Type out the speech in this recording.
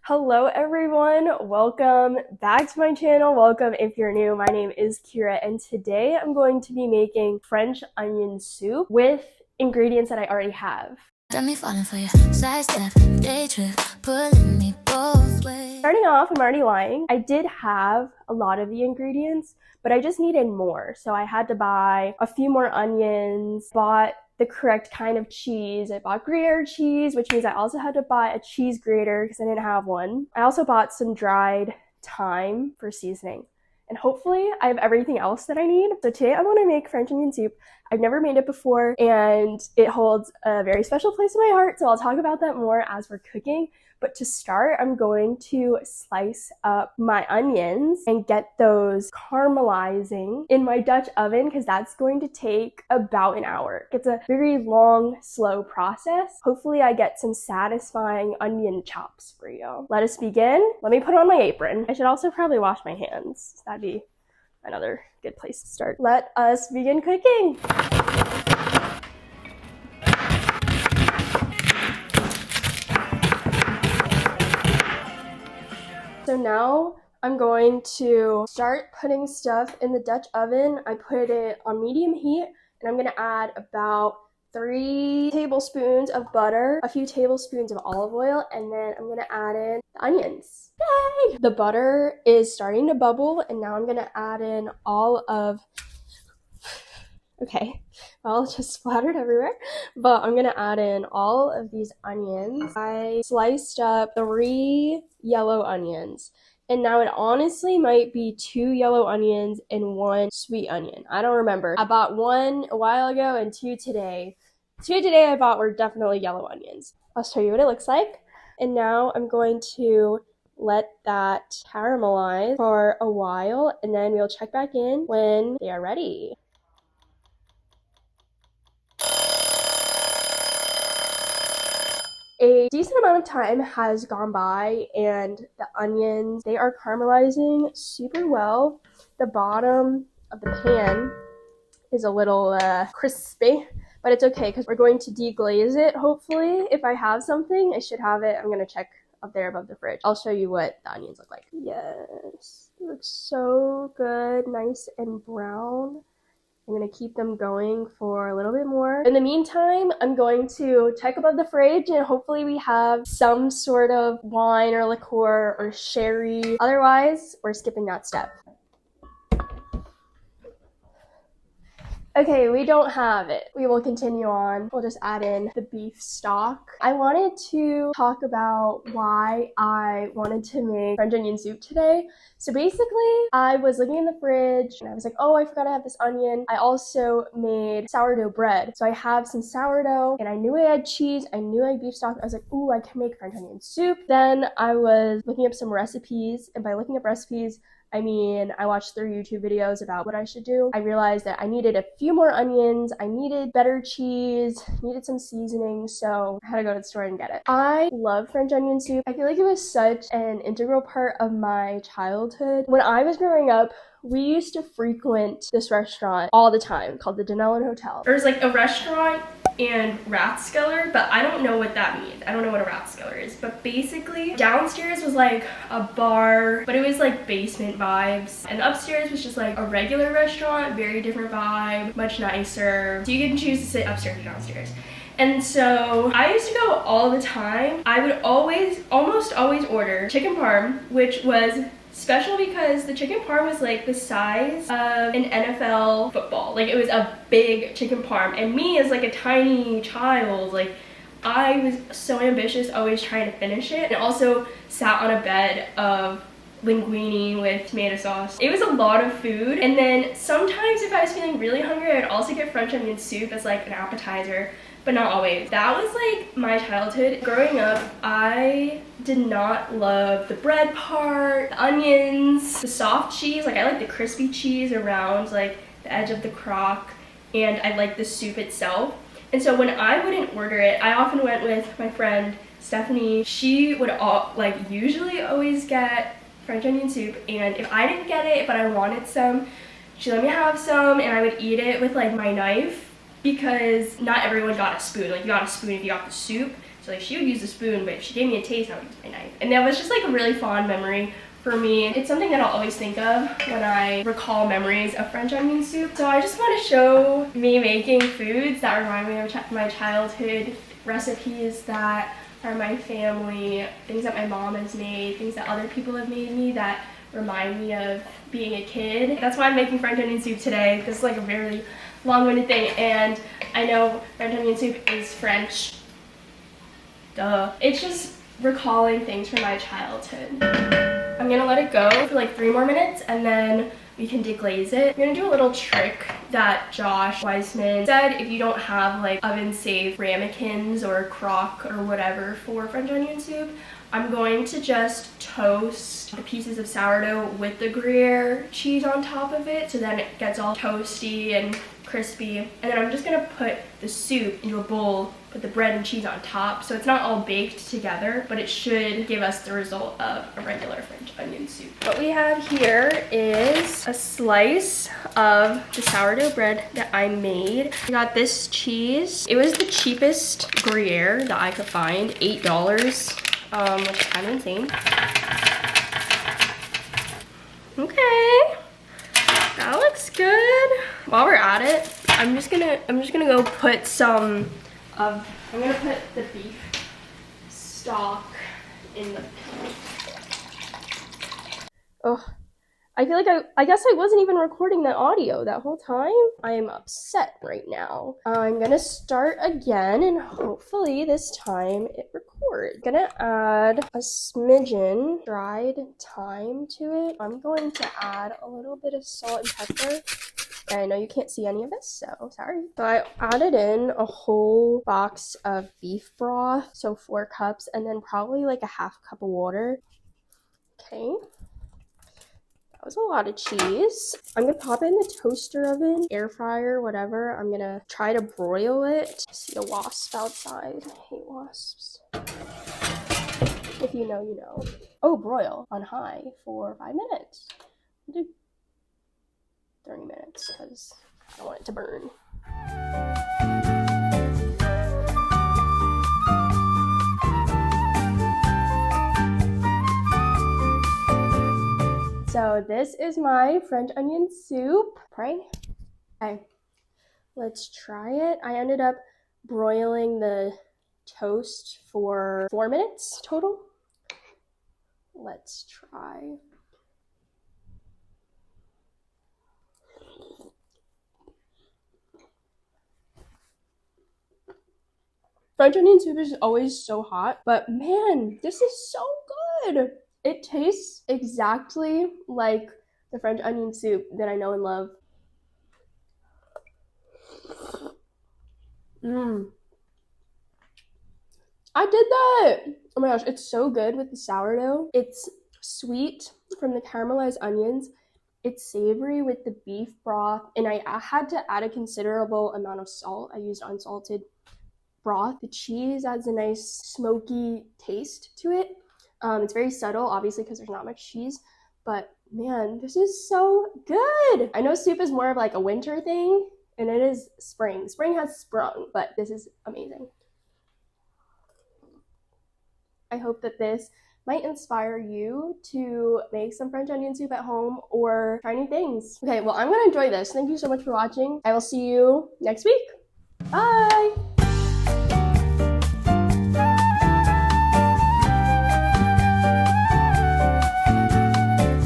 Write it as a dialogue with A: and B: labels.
A: Hello everyone, welcome back to my channel. Welcome if you're new. My name is Kira and today I'm going to be making French onion soup with ingredients that I already have. Starting off, I'm already lying. I did have a lot of the ingredients, but I just needed more. So I had to buy a few more onions, bought the correct kind of cheese. I bought Gruyere cheese, which means I also had to buy a cheese grater because I didn't have one. I also bought some dried thyme for seasoning. And hopefully I have everything else that I need. So today I want to make French onion soup. I've never made it before and it holds a very special place in my heart, so I'll talk about that more as we're cooking. But to start, I'm going to slice up my onions and get those caramelizing in my Dutch oven because that's going to take about an hour. It's a very long, slow process. Hopefully I get some satisfying onion chops for you. Let us begin. Let me put on my apron. I should also probably wash my hands. That'd be another good place to start. Let us begin cooking. So now I'm going to start putting stuff in the Dutch oven. I put it on medium heat and I'm gonna add about 3 tablespoons of butter, a few tablespoons of olive oil, and then I'm gonna add in the onions. Yay! The butter is starting to bubble and now I'm gonna add in all of, okay, well, it just splattered everywhere, but I'm gonna add in all of these onions. I sliced up 3 yellow onions. And now it honestly might be 2 yellow onions and 1 sweet onion. I don't remember. I bought 1 a while ago and 2 today. 2 today I bought were definitely yellow onions. I'll show you what it looks like. And now I'm going to let that caramelize for a while and then we'll check back in when they are ready. A decent amount of time has gone by and the onions, they are caramelizing super well. The bottom of the pan is a little crispy, but it's okay because we're going to deglaze it hopefully. If I have something, I should have it. I'm going to check up there above the fridge. I'll show you what the onions look like. Yes, it looks so good, nice and brown. I'm going to keep them going for a little bit more. In the meantime, I'm going to check above the fridge and hopefully we have some sort of wine or liqueur or sherry. Otherwise, we're skipping that step. Okay, we don't have it. We will continue on. We'll just add in the beef stock. I wanted to talk about why I wanted to make French onion soup today. So basically, I was looking in the fridge and I was like, oh, I forgot I have this onion. I also made sourdough bread. So I have some sourdough and I knew I had cheese. I knew I had beef stock. I was like, ooh, I can make French onion soup. Then I was looking up some recipes, and by looking up recipes, I mean, I watched 3 YouTube videos about what I should do. I realized that I needed a few more onions, I needed better cheese, needed some seasoning, so I had to go to the store and get it. I love French onion soup. I feel like it was such an integral part of my childhood. When I was growing up, we used to frequent this restaurant all the time called the Denellen Hotel. There's like a restaurant and Rathskeller, but I don't know what that means. I don't know what a Rathskeller is, but basically downstairs was like a bar, but it was like basement vibes, and upstairs was just like a regular restaurant, very different vibe, much nicer. So you can choose to sit upstairs or downstairs. And so I used to go all the time. I would almost always order chicken parm, which was special because the chicken parm was like the size of an NFL football. Like, it was a big chicken parm, and me as like a tiny child, like, I was so ambitious, always trying to finish it, and also sat on a bed of linguine with tomato sauce. It was a lot of food. And then sometimes if I was feeling really hungry, I'd also get French onion soup as like an appetizer, but not always. That was like my childhood. Growing up, I did not love the bread part, the onions, the soft cheese. Like, I like the crispy cheese around like the edge of the crock, and I like the soup itself. And so when I wouldn't order it, I often went with my friend Stephanie. She would usually always get French onion soup, and if I didn't get it but I wanted some, she let me have some and I would eat it with like my knife, because not everyone got a spoon. Like, you got a spoon if you got the soup. So like she would use a spoon, but if she gave me a taste, I would use my knife. And that was just like a really fond memory for me. It's something that I'll always think of when I recall memories of French onion soup. So I just want to show me making foods that remind me of my childhood, recipes that are my family, things that my mom has made, things that other people have made me that remind me of being a kid. That's why I'm making French onion soup today. This is like a very long-winded thing, and I know French onion soup is French. Duh. It's just recalling things from my childhood. I'm gonna let it go for like 3 more minutes and then we can deglaze it. I'm gonna do a little trick that Josh Weissman said. If you don't have like oven safe ramekins or crock or whatever for French onion soup, I'm going to just toast the pieces of sourdough with the Gruyere cheese on top of it, so then it gets all toasty and crispy. And then I'm just gonna put the soup into a bowl, put the bread and cheese on top, so it's not all baked together, but it should give us the result of a regular French onion soup. What we have here is a slice of the sourdough bread that I made. I got this cheese. It was the cheapest Gruyere that I could find, $8. Which is kind of insane. Okay, that looks good. While we're at it, I'm just gonna go put some of, I'm gonna put the beef stock in the pan. Oh, I feel like I guess I wasn't even recording the audio that whole time. I am upset right now. I'm gonna start again and hopefully this time it records. Gonna add a smidgen dried thyme to it. I'm going to add a little bit of salt and pepper. And I know you can't see any of this, so sorry. So I added in a whole box of beef broth, so 4 cups, and then probably like a half cup of water. Okay. That was a lot of cheese. I'm gonna pop it in the toaster oven, air fryer, whatever. I'm gonna try to broil it. I see a wasp outside. I hate wasps. If you know, you know. Oh, broil on high for 5 minutes. I'll do 30 minutes because I don't want it to burn. So this is my French onion soup. Pray. Okay, let's try it. I ended up broiling the toast for 4 minutes total. Let's try. French onion soup is always so hot, but man, this is so good. It tastes exactly like the French onion soup that I know and love. I did that! Oh my gosh, it's so good with the sourdough. It's sweet from the caramelized onions. It's savory with the beef broth, and I had to add a considerable amount of salt. I used unsalted broth. The cheese adds a nice smoky taste to it. It's very subtle, obviously, because there's not much cheese, but man, this is so good. I know soup is more of like a winter thing, and it is spring. Spring has sprung, but this is amazing. I hope that this might inspire you to make some French onion soup at home or try new things. Okay, well, I'm gonna enjoy this. Thank you so much for watching. I will see you next week. Bye!